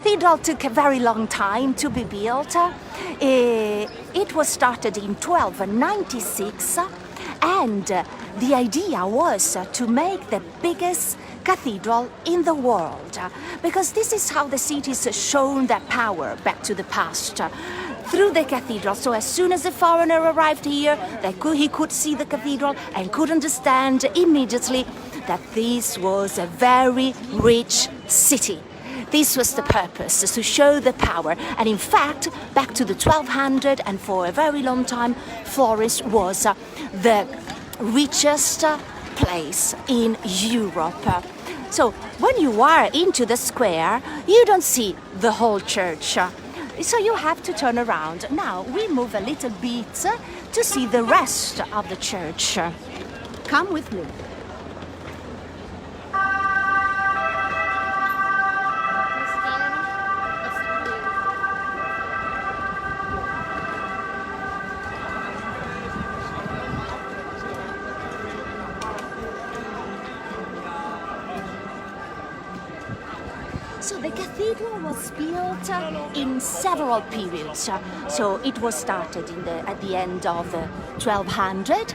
cathedral took a very long time to be built. It was started in 1296, and the idea was to make the biggest cathedral in the world, because this is how the cities shown their power back to the past, through the cathedral. So as soon as a foreigner arrived here, he could see the cathedral and could understand immediately that this was a very rich city. This was the purpose, to show the power. And in fact, back to the 1200, and for a very long time, Florence was the richest place in Europe. So when you are into the square, you don't see the whole church. So you have to turn around. Now we move a little bit to see the rest of the church. Come with me. So the cathedral was built in several periods. So it was started at the end of 1200,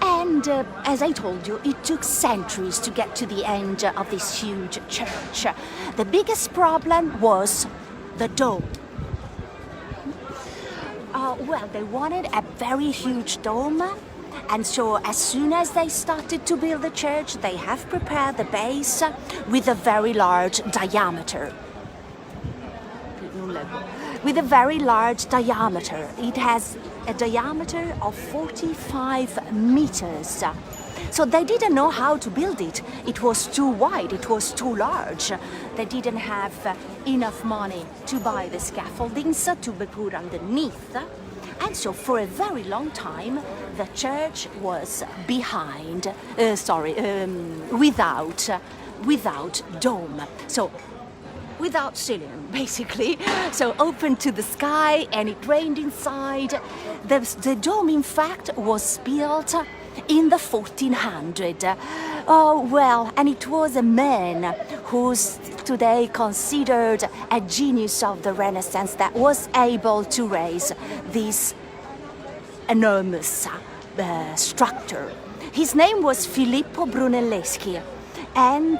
and as I told you, it took centuries to get to the end of this huge church. The biggest problem was the dome. Well, they wanted a very huge dome. And so as soon as they started to build the church, they have prepared the base with a very large diameter. With a very large diameter. It has a diameter of 45 meters. So they didn't know how to build it. It was too wide, it was too large. They didn't have enough money to buy the scaffoldings to be put underneath. And so for a very long time, the church was without dome. So without ceiling, basically. So open to the sky, and it rained inside. The dome, in fact, was built in the 1400. Oh, well, and it was a man who's today considered a genius of the Renaissance that was able to raise this enormous structure. His name was Filippo Brunelleschi, and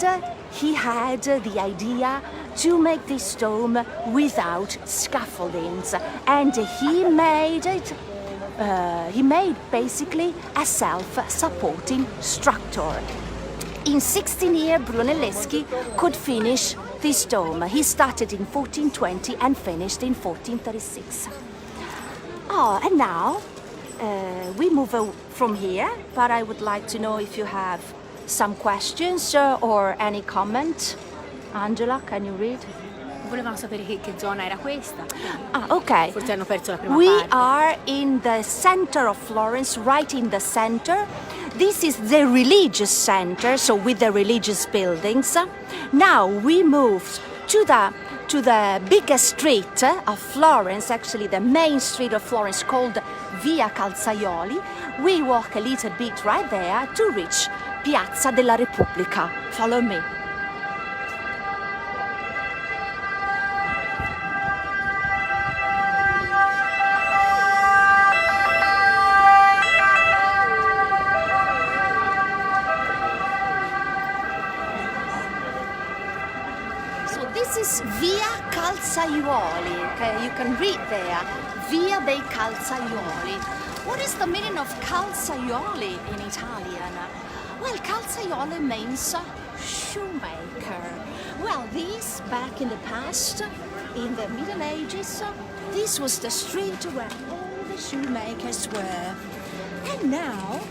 he had the idea to make this dome without scaffoldings, and he made it. He made basically a self-supporting structure. In 16 years, Brunelleschi could finish this dome. He started in 1420 and finished in 1436. Oh, and now we move from here, but I would like to know if you have some questions or any comment. Angela, can you read? Volevamo sapere che zona era questa. Ah, ok. Forse hanno perso la prima We parte. are in the center of Florence, right in the center. This is the religious center, so with the religious buildings. Now we moved to the biggest street of Florence, actually the main street of Florence, called Via Calcioli. We walk a little bit right there to reach Piazza De La Republica. Follow me. This is Via Calcioli. Okay, you can read there, Via dei Calcioli. What is the meaning of Calcioli in Italian? Well, Calcioli means shoemaker. Well, this back in the past, in the Middle Ages, this was the street where all the shoemakers were. And now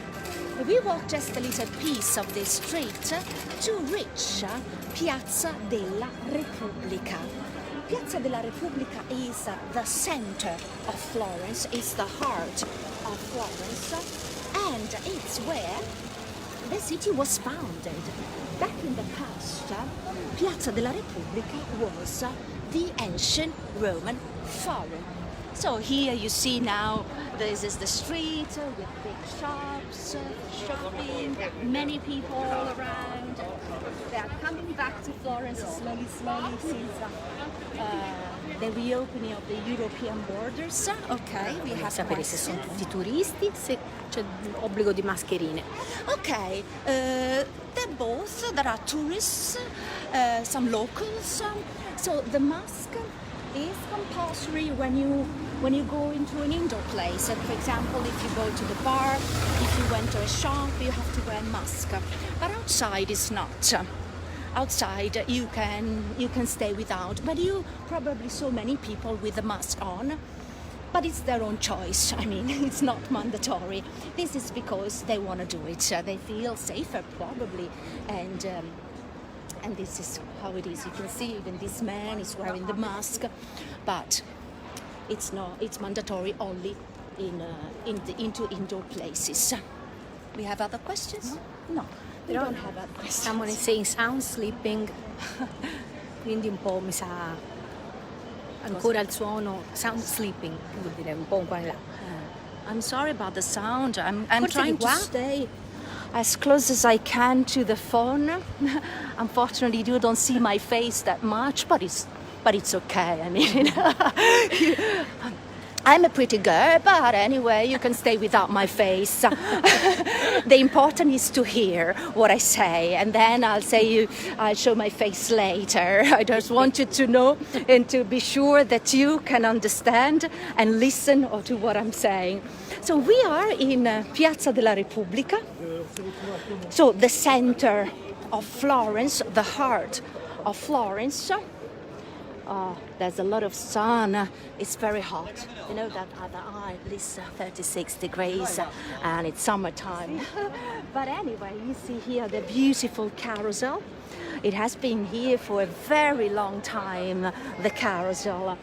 we walk just a little piece of this street to reach Piazza della Repubblica. Piazza della Repubblica is the center of Florence, it's the heart of Florence, and it's where the city was founded. Back in the past, Piazza della Repubblica was the ancient Roman Forum. So here you see now, this is the street with big shops, shopping, many people all around. They are coming back to Florence slowly since the reopening of the European borders. Okay, we have Sapere se sono questions. tutti turisti, se c'è obbligo di mascherine. Okay, they're both. There are tourists, some locals. So the mask is compulsory when you go into an indoor place. For example, if you go to the bar, if you enter a shop, you have to wear a mask. But outside it's not. Outside you can stay without, but you probably saw many people with the mask on. But it's their own choice. I mean, it's not mandatory. This is because they want to do it. They feel safer, probably, and this is how it is. You can see even this man is wearing the mask, but it's not. It's mandatory only into indoor places. We have other questions? No. We Però don't have other questions. someone is saying sound sleeping, quindi un po' mi sa ancora il suono sound sleeping, vuol dire un po' qua e là. I'm sorry about the sound. I'm Forse trying di to qua? stay as close as I can to the phone. Unfortunately, you don't see my face that much, but it's okay. I mean, I'm a pretty girl, but anyway, you can stay without my face. The important is to hear what I say, and then I'll show my face later. I just want you to know and to be sure that you can understand and listen to what I'm saying. So we are in Piazza De La Republica, so the center of Florence, the heart of Florence. There's a lot of sun. It's very hot. You know that other eye, at least 36 degrees, and it's summertime. But anyway, you see here the beautiful carousel. It has been here for a very long time, the carousel.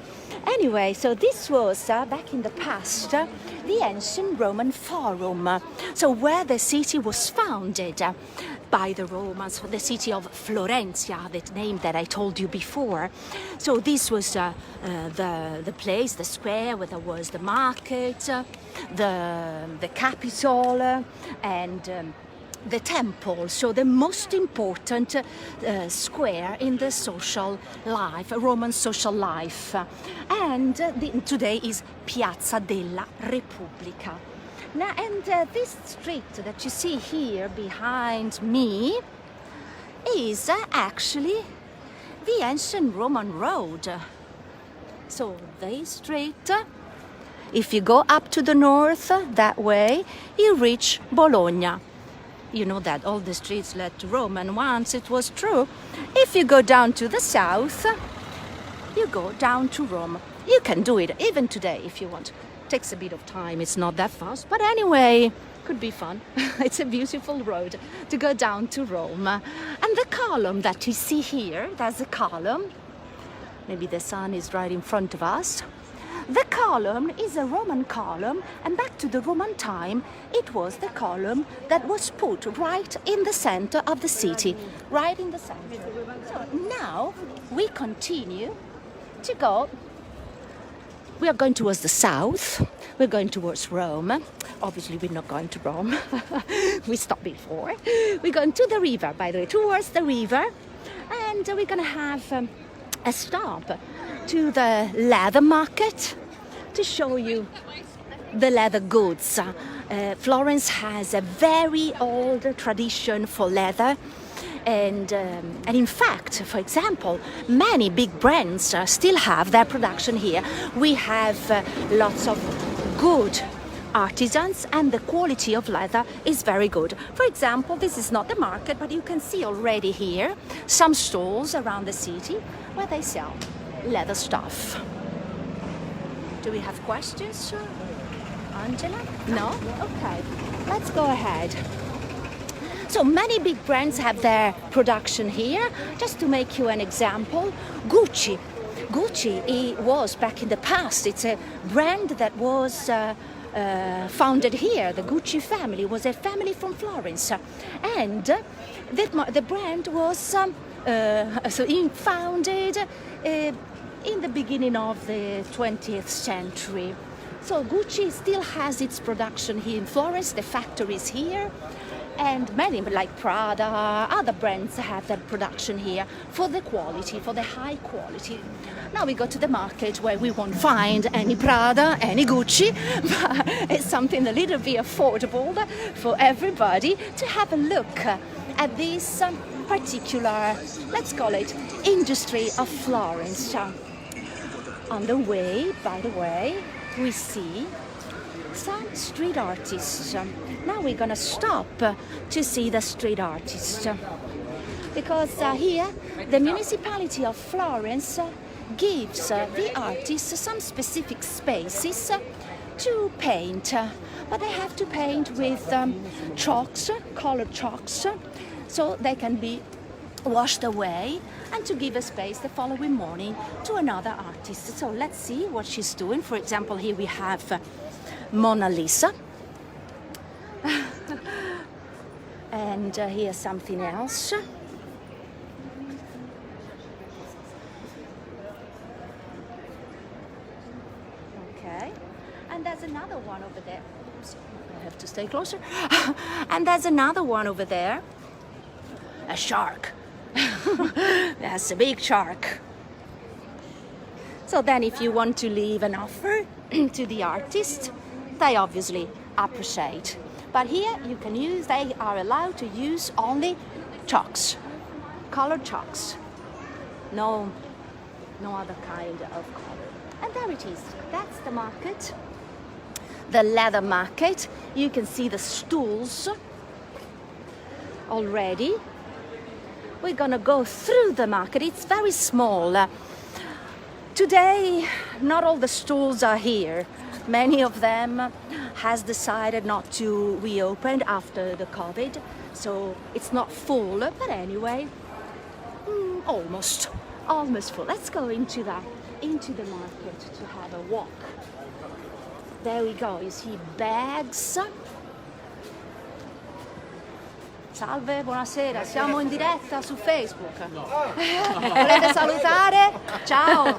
Anyway, so this was, back in the past, the ancient Roman Forum. So where the city was founded by the Romans, the city of Florence, the name that I told you before. So this was the place, the square where there was the market, the capital, and the temple, so the most important square in the social life, Roman social life. And today is Piazza della Repubblica. Now, and this street that you see here behind me is actually the ancient Roman road. So this street, if you go up to the north that way, you reach Bologna. You know that all the streets led to Rome, and once it was true. If you go down to the south, you go down to Rome. You can do it even today if you want. Takes a bit of time, it's not that fast, but anyway, could be fun. It's a beautiful road to go down to Rome. And the column that you see here, there's a column. Maybe the sun is right in front of us. The column is a Roman column, and back to the Roman time, it was the column that was put right in the center of the city, right in the center. So now we continue to go. We are going towards the south. We're going towards Rome. Obviously, we're not going to Rome. We stopped before. We're going to the river, by the way, towards the river, and we're going to have a stop to the leather market to show you the leather goods. Florence has a very old tradition for leather, and in fact, for example, many big brands still have their production here. We have lots of good artisans, and the quality of leather is very good. For example, this is not the market, but you can see already here some stalls around the city where they sell leather stuff. Do we have questions, Angela? No? Okay, let's go ahead. So many big brands have their production here. Just to make you an example, Gucci. Gucci, it was back in the past, it's a brand that was founded here. The Gucci family was a family from Florence, and the brand was founded in the beginning of the 20th century. So Gucci still has its production here in Florence. The factory is here, And many, like Prada, other brands have their production here for the quality, for the high quality. Now we go to the market where we won't find any Prada, any Gucci, but it's something a little bit affordable for everybody to have a look at this particular, let's call it, industry of Florence. On the way, by the way, we see some street artists. Now we're gonna stop to see the street artists because here the municipality of Florence gives the artists some specific spaces to paint, but they have to paint with chalks, colored chalks, so they can be washed away and to give a space the following morning to another artist. So let's see what she's doing. For example, here we have Mona Lisa. And here's something else. Okay. And there's another one over there. Oops, I have to stay closer. And there's another one over there. A shark. That's a big shark. So then if you want to leave an offer to the artist, they obviously appreciate. But here you can use, they are allowed to use only chalks, colored chalks. No other kind of color. And there it is. That's the market. The leather market. You can see the stools already. We're gonna go through the market. It's very small. Today, not all the stools are here. Many of them has decided not to reopen after the COVID, so it's not full. But anyway, almost full. Let's go into the market to have a walk. There we go. You see bags. Salve, buonasera, siamo in diretta su Facebook. Volete salutare? Ciao.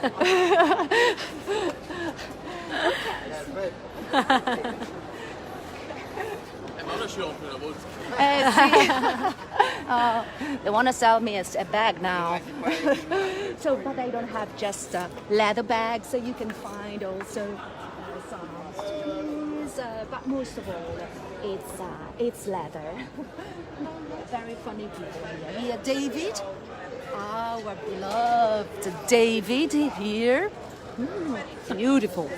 They want to sell me a bag now. So, but they don't have just leather bags, so you can find also some shoes, but most of all, it's leather. Very funny people here. Here, David, our beloved David here. Beautiful.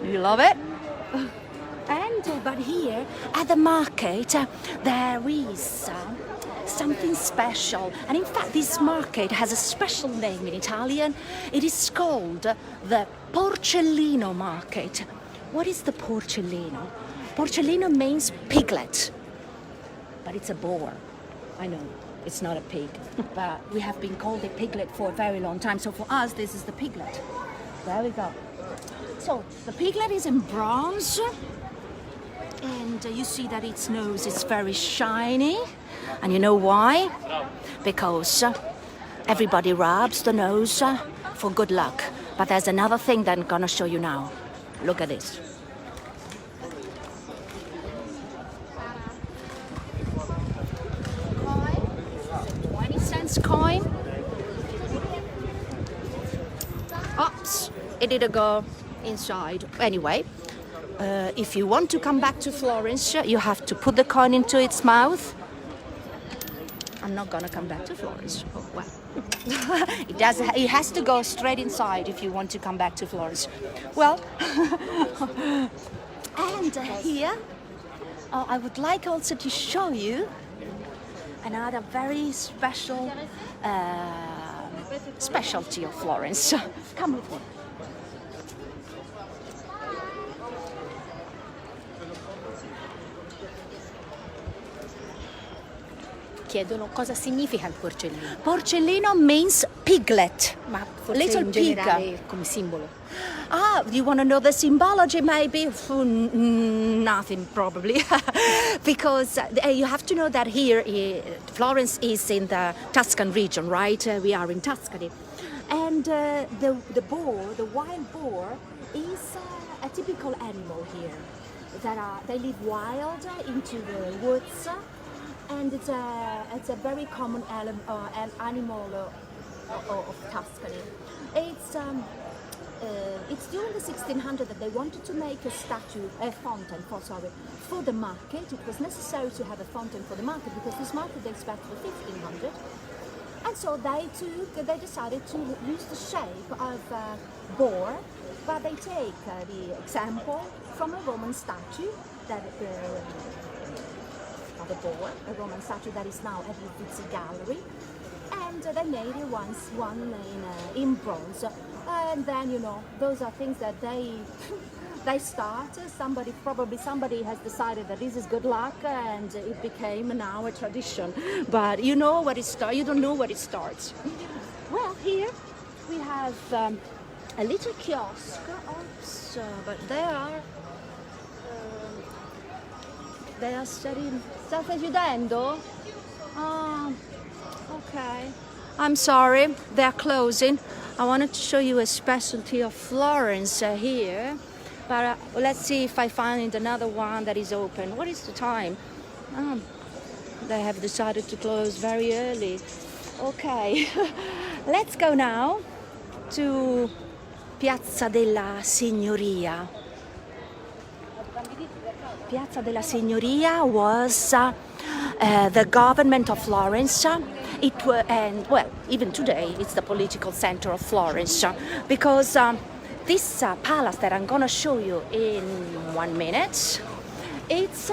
You love it? And but here at the market there is something special, and in fact this market has a special name in Italian. It is called the Porcellino Market. What is the Porcellino? Porcellino means piglet, but it's a boar. I know, it's not a pig, but we have been called a piglet for a very long time. So for us, this is the piglet. There we go. So the piglet is in bronze, and you see that its nose is very shiny. And you know why? Because everybody rubs the nose for good luck. But there's another thing that I'm gonna show you now. Look at this. Coin. Oops, it didn't go inside. Anyway, if you want to come back to Florence, you have to put the coin into its mouth. I'm not gonna come back to Florence. Oh, well, it has to go straight inside if you want to come back to Florence. Well, and here, I would like also to show you another very special specialty of Florence. Come with me. Chiedono cosa significa il porcellino. Porcellino means piglet. Ma forse Little in pig. generale come simbolo. Ah, you want to know the symbology maybe? Nothing probably. Because you have to know that here Florence is in the Tuscan region, right? We are in Tuscany. And the boar, the wild boar, is a typical animal here. they live wild into the woods, and it's a very common animal of Tuscany. It's during the 1600 that they wanted to make a fountain for the market. It was necessary to have a fountain for the market because this market dates back to the 1500. And so they decided to use the shape of a boar, but they take the example from a Roman statue of a boar, a Roman statue that is now at the Uffizi Gallery, and they made one in bronze. And then, you know, those are things that they start. Somebody has decided that this is good luck, and it became now a tradition. But you know what it starts. You don't know where it starts. Well, here we have a little kiosk. Oops, but they are studying. Sta chiudendo? Oh, okay. I'm sorry, they're closing. I wanted to show you a specialty of Florence here, but let's see if I find another one that is open. What is the time? They have decided to close very early. Okay, let's go now to Piazza della Signoria. Piazza della Signoria was the government of Florence. Even today it's the political center of Florence, because this palace that I'm gonna show you in 1 minute, it's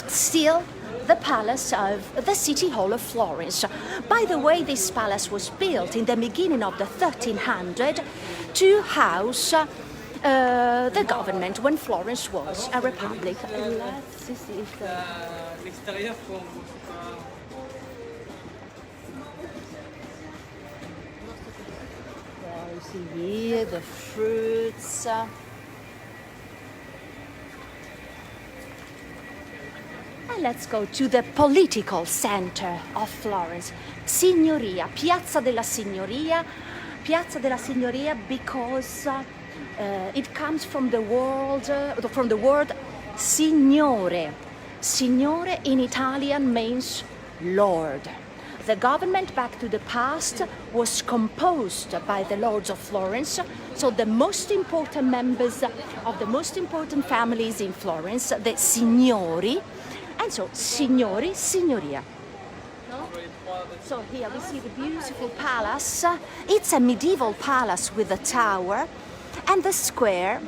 still the palace of the City Hall of Florence. By the way, this palace was built in the beginning of the 1300 to house the government when Florence was a republic. Let's see if you see here the fruits. And let's go to the political center of Florence, Signoria, Piazza della Signoria. Piazza della Signoria because it comes from the word signore. Signore in Italian means lord. The government back to the past was composed by the lords of Florence, so the most important members of the most important families in Florence, the signori, and so signori, signoria. No? So here we see the beautiful palace. It's a medieval palace with a tower, and the square.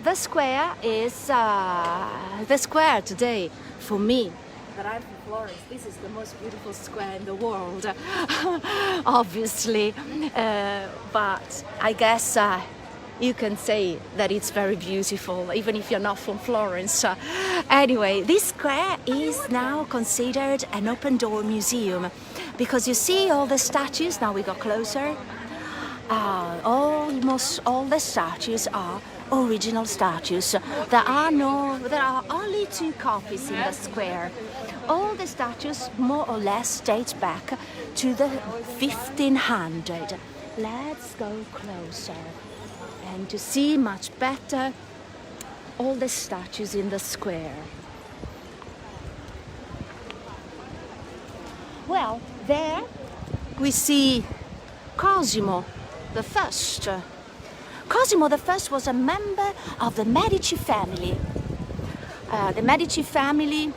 The square is the square today for me. But I'm from Florence. This is the most beautiful square in the world, obviously. But I guess you can say that it's very beautiful, even if you're not from Florence. Anyway, this square is now considered an open-door museum because you see all the statues. Now we go closer. Almost all the statues are original statues. There are only 2 copies in the square. All the statues more or less date back to the 1500. Let's go closer and to see much better all the statues in the square. Well, there we see Cosimo the First. Cosimo I was a member of the Medici family. The Medici family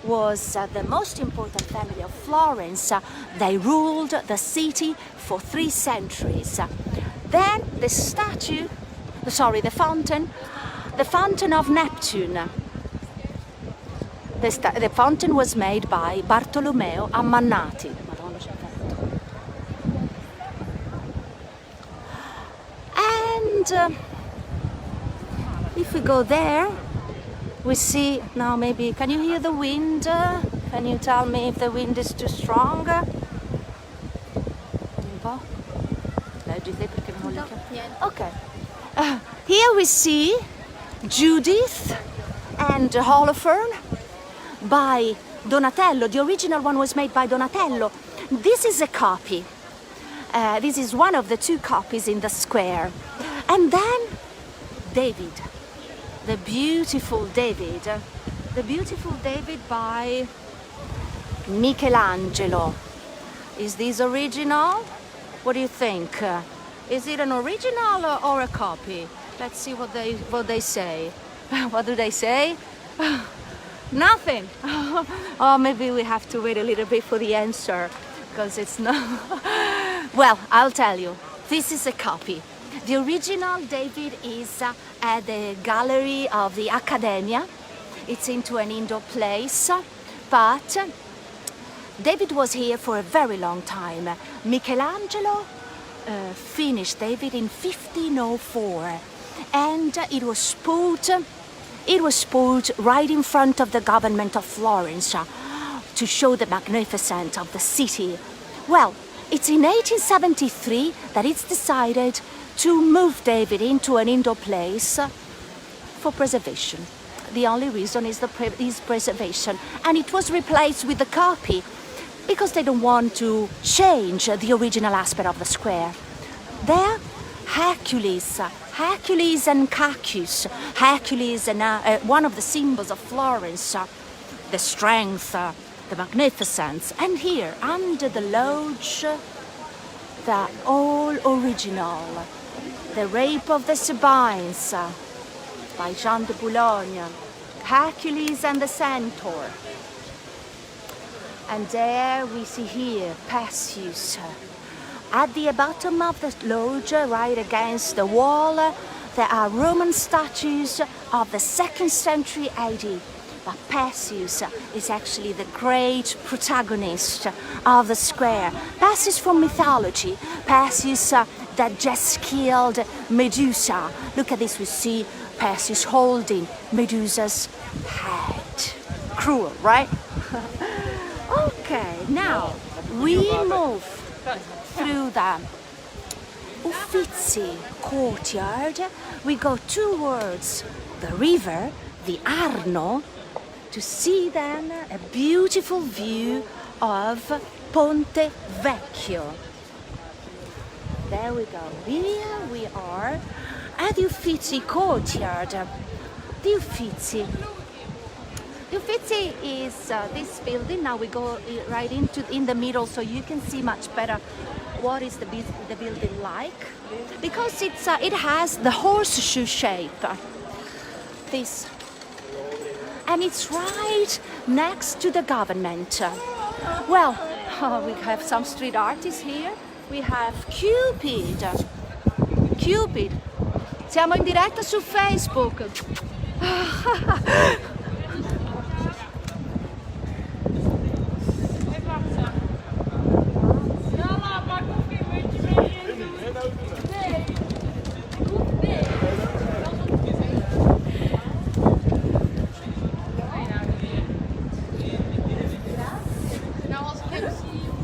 was the most important family of Florence. They ruled the city for 3 centuries. Then the Fountain of Neptune. The fountain was made by Bartolomeo Ammannati. And if we go there, we see, now maybe, can you hear the wind? Can you tell me if the wind is too strong? Okay. Here we see Judith and Holofernes by Donatello. The original one was made by Donatello. This is a copy. This is one of the 2 copies in the square. And then David, the beautiful David. The beautiful David by Michelangelo. Is this original? What do you think? Is it an original or a copy? Let's see what they say. What do they say? Nothing. Oh, maybe we have to wait a little bit for the answer, because it's not. Well, I'll tell you. This is a copy. The original David is at the gallery of the Accademia. It's into an indoor place, but David was here for a very long time. Michelangelo finished David in 1504, and it was put right in front of the government of Florence to show the magnificence of the city. Well, it's in 1873 that it's decided to move David into an indoor place for preservation. The only reason is preservation, and it was replaced with a copy because they don't want to change the original aspect of the square. There, Hercules and Cacus. Hercules and one of the symbols of Florence, the strength, the magnificence. And here, under the lodge, the all original, The Rape of the Sabines by Jean de Boulogne, Hercules and the Centaur. And there we see here Perseus. At the bottom of the lodge, right against the wall, there are Roman statues of the 2nd century AD. But Perseus is actually the great protagonist of the square. Perseus from mythology. Perseus that just killed Medusa. Look at this, we see Perseus holding Medusa's head. Cruel, right? Okay, now we move through the Uffizi Courtyard. We go towards the river, the Arno, to see then a beautiful view of Ponte Vecchio. There we go. Here we are at the Uffizi Courtyard. The Uffizi is this building. Now we go right in the middle, so you can see much better what is the building like, because it has the horseshoe shape. This, and it's right next to the government. Well, we have some street artists here. We have Cupid. Siamo in diretta su Facebook.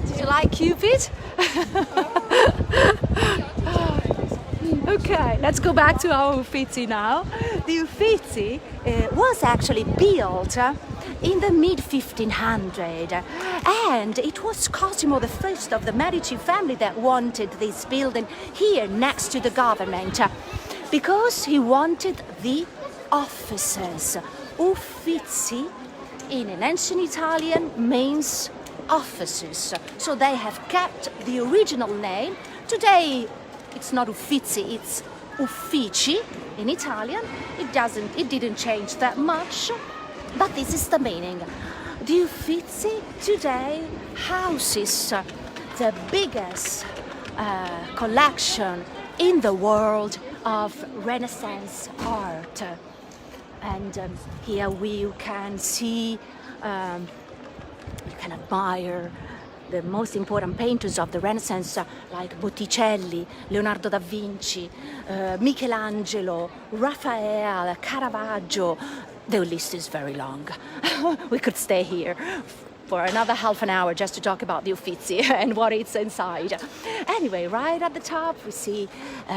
Did you like Cupid? Okay, let's go back to our Uffizi now. The Uffizi was actually built in the mid-1500s, and it was Cosimo I of the Medici family that wanted this building here next to the government, because he wanted the offices. Uffizi in an ancient Italian means offices, so they have kept the original name. Today it's not Uffizi, it's Uffici in Italian. It didn't change that much, but this is the meaning. The Uffizi today houses the biggest collection in the world of Renaissance art. And here you can see, you can admire the most important painters of the Renaissance, like Botticelli, Leonardo da Vinci, Michelangelo, Raphael, Caravaggio. The list is very long. We could stay here for another half an hour just to talk about the Uffizi and what it's inside. Anyway, right at the top we see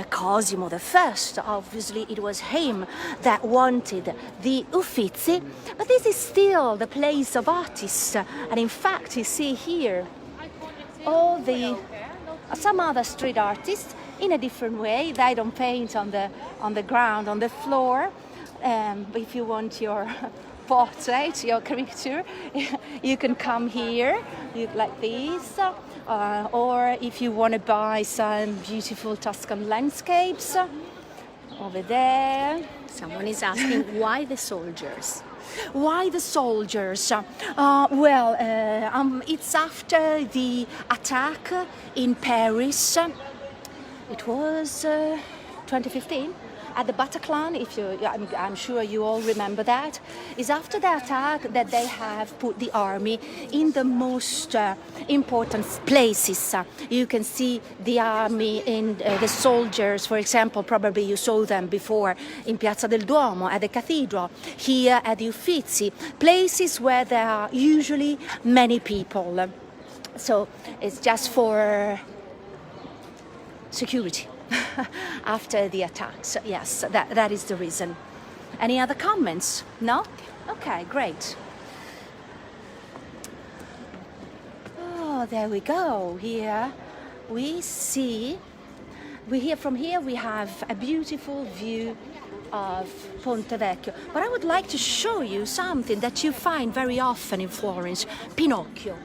Cosimo I. Obviously it was him that wanted the Uffizi, but this is still the place of artists. And in fact, you see here some other street artists in a different way. They don't paint on the ground, on the floor. If you want your portrait, your caricature, you can come here, like this. Or if you want to buy some beautiful Tuscan landscapes, over there. Someone is asking why the soldiers? Why the soldiers? It's after the attack in Paris. It was 2015 at the Bataclan. I'm sure you all remember that. It's after the attack that they have put the army in the most important places. You can see the army and the soldiers, for example, probably you saw them before in Piazza del Duomo, at the cathedral, here at the Uffizi, places where there are usually many people. So it's just for security. After the attacks, yes, that is the reason. Any other comments? No? Okay, great. Oh, there we go. Here we see, from here we have a beautiful view of Ponte Vecchio. But I would like to show you something that you find very often in Florence, Pinocchio.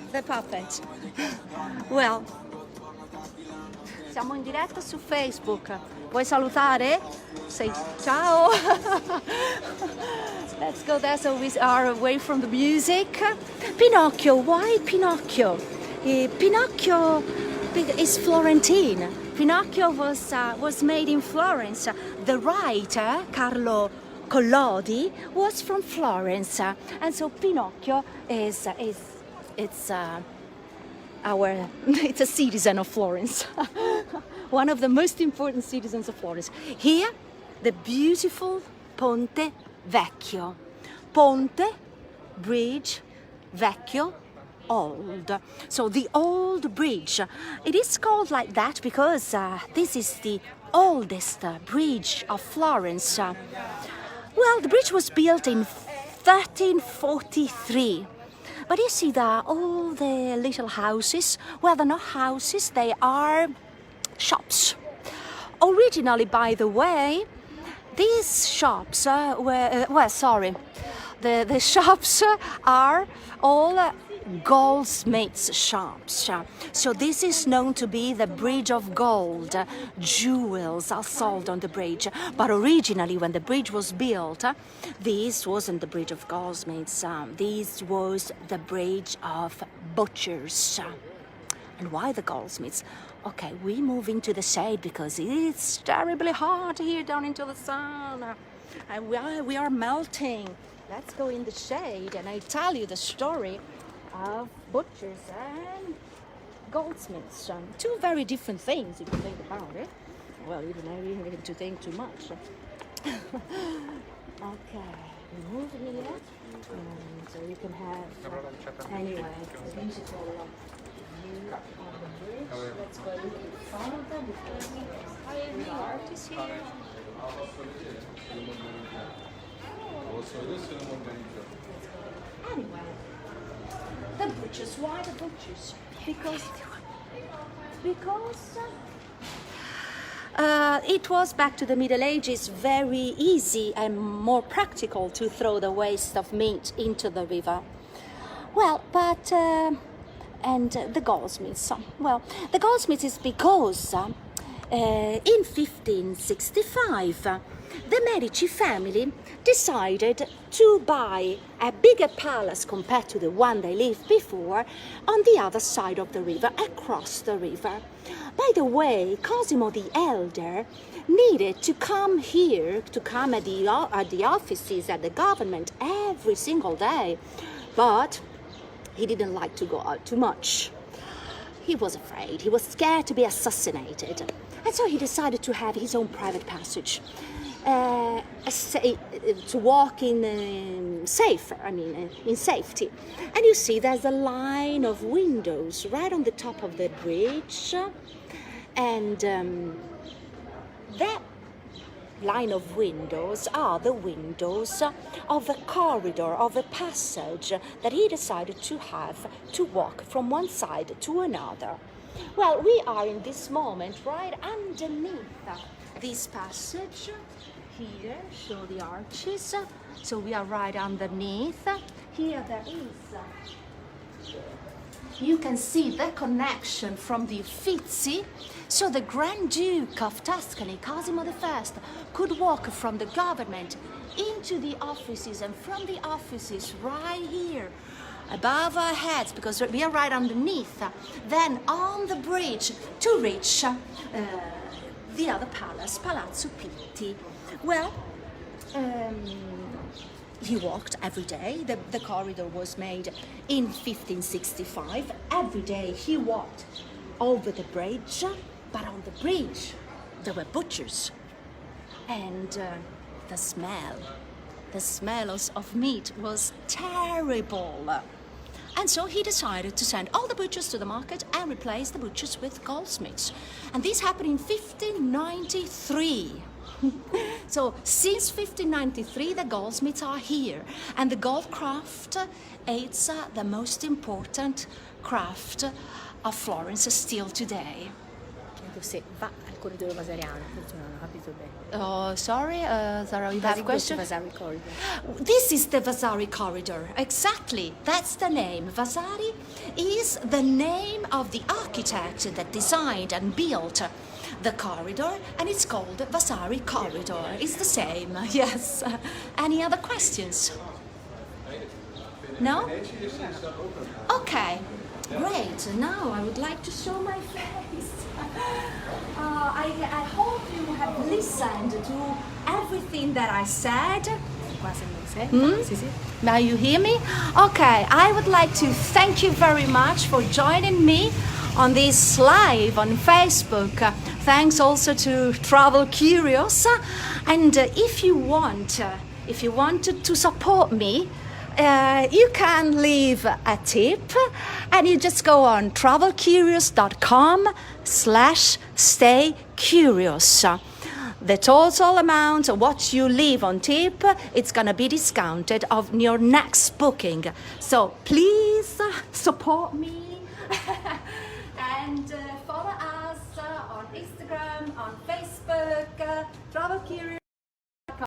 The puppet. Well, siamo in diretta su Facebook. Vuoi salutare? Say ciao. Let's go there so we are away from the music. Pinocchio. Why Pinocchio? Pinocchio is Florentine. Pinocchio was made in Florence. The writer, Carlo Collodi, was from Florence. And so Pinocchio is it's a citizen of Florence, one of the most important citizens of Florence. Here, the beautiful Ponte Vecchio. Ponte, bridge, Vecchio, old. So the old bridge. It is called like that because this is the oldest bridge of Florence. Well, the bridge was built in 1343. But you see there all the little houses. Well, they're not houses, they are shops. Originally, by the way, these shops the shops are all goldsmiths' shops. So this is known to be the Bridge of Gold. Jewels are sold on the bridge. But originally, when the bridge was built, this wasn't the Bridge of Goldsmiths. This was the Bridge of Butchers. And why the goldsmiths? Okay, we move into the shade because it's terribly hot here down into the sun. And we are melting. Let's go in the shade and I tell you the story of butchers and goldsmiths. Two very different things if you think about it. Well, you don't even to think too much. Okay, we move here. So you can have, anyway, a beautiful view of the bridge. Let's go in front of them because the art is here. Anyway. The butchers. Why the butchers? Because it was back to the Middle Ages very easy and more practical to throw the waste of meat into the river. Well, but and the goldsmiths. Well, the goldsmiths is because in 1565 the Medici family decided to buy a bigger palace compared to the one they lived before on the other side of the river, across the river. By the way, Cosimo the Elder needed to come here, to come at the offices at the government every single day, but he didn't like to go out too much. He was afraid, he was scared to be assassinated, and so he decided to have his own private passage. To walk in safety. And you see there's a line of windows right on the top of the bridge, and that line of windows are the windows of a corridor, of a passage that he decided to have to walk from one side to another. Well, we are in this moment right underneath this passage. Here, show the arches. So we are right underneath. Here there is, you can see the connection from the Uffizi. So the Grand Duke of Tuscany, Cosimo I, could walk from the government into the offices, and from the offices right here above our heads, because we are right underneath, then on the bridge to reach the other palace, Palazzo Pitti. Well, he walked every day. The corridor was made in 1565. Every day he walked over the bridge, but on the bridge there were butchers. And the smell of meat was terrible. And so he decided to send all the butchers to the market and replace the butchers with goldsmiths. And this happened in 1593. So since 1593 the goldsmiths are here, and the gold craft is the most important craft of Florence still today. Se va al corridoio vasariano, forse non ho capito bene. Oh, sorry, Zara, you have a question? Vasari Corridor. This is the Vasari Corridor, exactly, that's the name. Vasari is the name of the architect that designed and built the corridor, and it's called Vasari Corridor. It's the same, yes. Any other questions? No? Okay, great. Now I would like to show my face. I hope you have listened to everything that I said. Now you hear me? Okay, I would like to thank you very much for joining me on this live on Facebook. Thanks also to Travel Curious. And if you want to support me, you can leave a tip, and you just go on travelcurious.com/staycurious. The total amount of what you leave on tip, it's gonna be discounted of your next booking. So please support me and follow us on Instagram, on Facebook, Travel Curious.